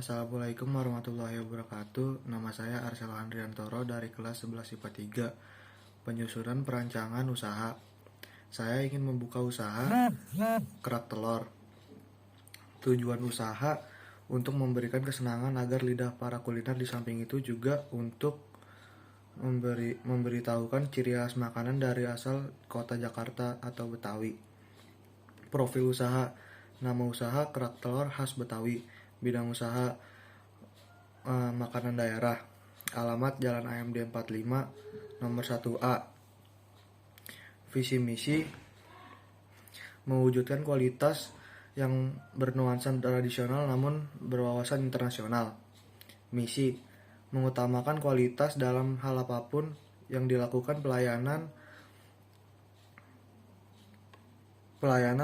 Assalamualaikum warahmatullahi wabarakatuh. Nama saya Arsel Andriantoro dari kelas 11 IPA 3. Penyusunan perancangan usaha. Saya ingin membuka usaha kerak telur. Tujuan usaha untuk memberikan kesenangan agar lidah para kuliner, di samping itu juga untuk memberitahukan ciri khas makanan dari asal kota Jakarta atau Betawi. Profil usaha. Nama usaha kerak telur khas Betawi. Bidang usaha makanan daerah. Alamat Jalan AMD 45 nomor 1A. Visi misi mewujudkan kualitas yang bernuansa tradisional namun berwawasan internasional. Misi mengutamakan kualitas dalam hal apapun yang dilakukan, pelayanan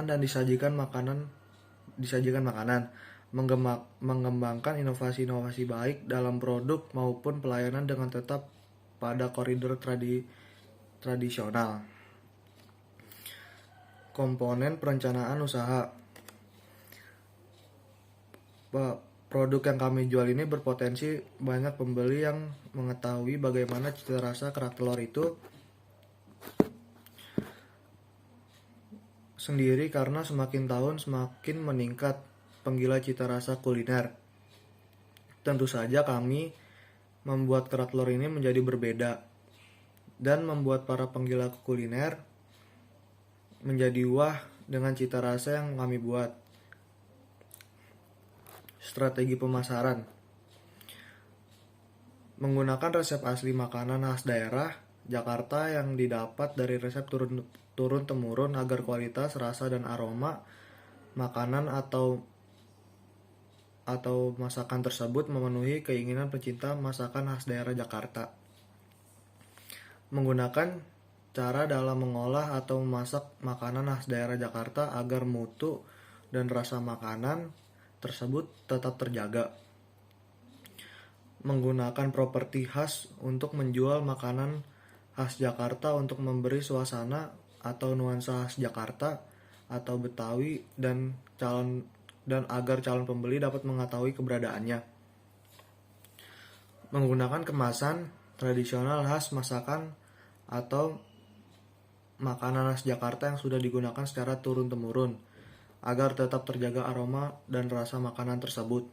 dan disajikan makanan, mengembangkan inovasi-inovasi baik dalam produk maupun pelayanan dengan tetap pada koridor tradisional. Komponen perencanaan usaha. Produk yang kami jual ini berpotensi banyak pembeli yang mengetahui bagaimana cita rasa kerak telur itu sendiri, karena semakin tahun semakin meningkat penggila cita rasa kuliner. Tentu saja kami membuat kerak telur ini menjadi berbeda dan membuat para penggila kuliner menjadi wah dengan cita rasa yang kami buat. Strategi pemasaran. Menggunakan resep asli makanan khas daerah Jakarta yang didapat dari resep turun-temurun agar kualitas, rasa, dan aroma makanan atau masakan tersebut memenuhi keinginan pecinta masakan khas daerah Jakarta. Menggunakan cara dalam mengolah atau memasak makanan khas daerah Jakarta agar mutu dan rasa makanan tersebut tetap terjaga. Menggunakan properti khas untuk menjual makanan khas Jakarta untuk memberi suasana atau nuansa khas Jakarta atau Betawi dan agar calon pembeli dapat mengetahui keberadaannya. Menggunakan kemasan tradisional khas masakan atau makanan khas Jakarta yang sudah digunakan secara turun-temurun agar tetap terjaga aroma dan rasa makanan tersebut.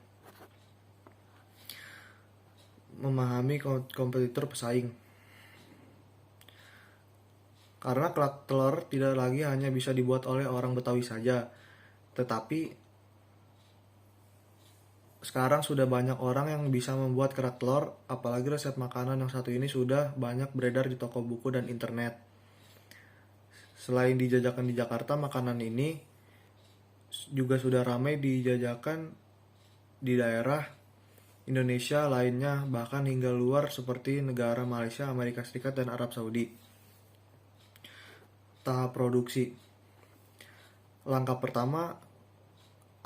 Memahami kompetitor pesaing. Karena kerak telur tidak lagi hanya bisa dibuat oleh orang Betawi saja, tetapi sekarang sudah banyak orang yang bisa membuat kerak telur, apalagi resep makanan yang satu ini sudah banyak beredar di toko buku dan internet. Selain dijajakan di Jakarta, makanan ini juga sudah ramai dijajakan di daerah Indonesia lainnya, bahkan hingga luar seperti negara Malaysia, Amerika Serikat, dan Arab Saudi. Tahap produksi. Langkah pertama,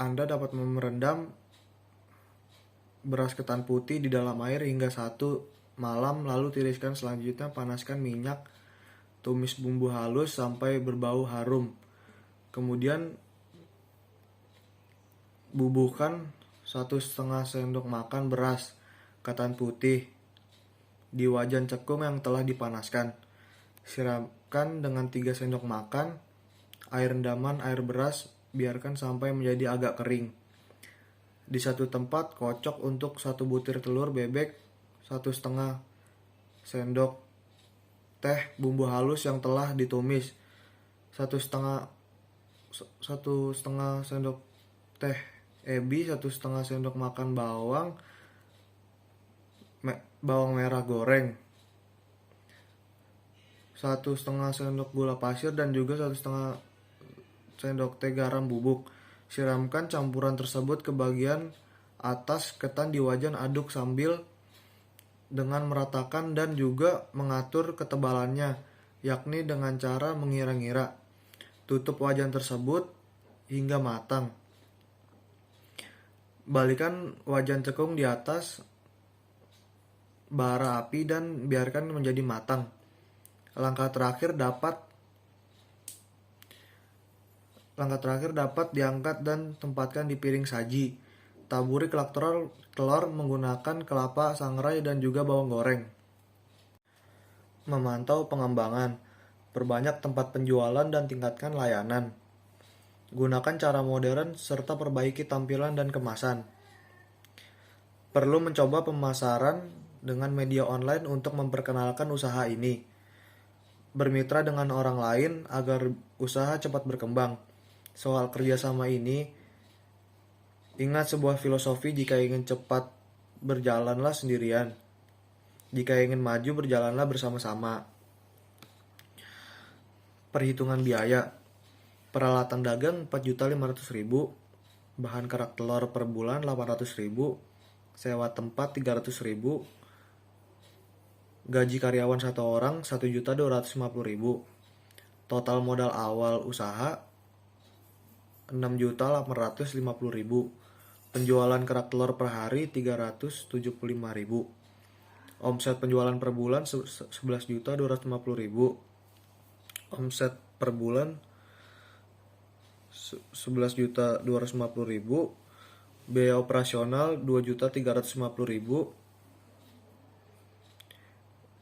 Anda dapat merendam beras ketan putih di dalam air hingga 1 malam, lalu tiriskan. Selanjutnya panaskan minyak, tumis bumbu halus sampai berbau harum. Kemudian bubuhkan 1,5 sendok makan beras ketan putih di wajan cekung yang telah dipanaskan. Siramkan dengan 3 sendok makan air rendaman air beras, biarkan sampai menjadi agak kering. Di satu tempat kocok untuk 1 butir telur bebek, 1,5 sendok teh bumbu halus yang telah ditumis, 1,5 sendok teh ebi, 1,5 sendok makan bawang merah goreng, 1,5 sendok gula pasir, dan juga 1,5 sendok teh garam bubuk. Siramkan campuran tersebut ke bagian atas ketan di wajan, aduk sambil dengan meratakan dan juga mengatur ketebalannya, yakni dengan cara mengira-ngira. Tutup wajan tersebut hingga matang. Balikan wajan cekung di atas bara api dan biarkan menjadi matang. Langkah terakhir dapat diangkat dan tempatkan di piring saji. taburi kerak telur menggunakan kelapa sangrai dan juga bawang goreng. Memantau pengembangan, perbanyak tempat penjualan dan tingkatkan layanan. Gunakan cara modern serta perbaiki tampilan dan kemasan. Perlu mencoba pemasaran dengan media online untuk memperkenalkan usaha ini. Bermitra dengan orang lain agar usaha cepat berkembang. Soal kerjasama ini, ingat sebuah filosofi: jika ingin cepat, berjalanlah sendirian. Jika ingin maju, berjalanlah bersama-sama. Perhitungan biaya. Peralatan dagang 4.500.000, bahan kerak telur per bulan 800.000, sewa tempat 300.000, gaji karyawan 1 orang 1.250.000, total modal awal usaha 6.850.000, penjualan kerak telur per hari 375.000, omset penjualan per bulan 11.250.000, omset per bulan 11.250.000, biaya operasional 2.350.000,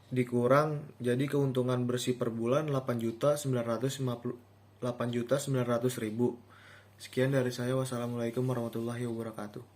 dikurang jadi keuntungan bersih per bulan 8.900.000. Sekian dari saya. Wassalamualaikum warahmatullahi wabarakatuh.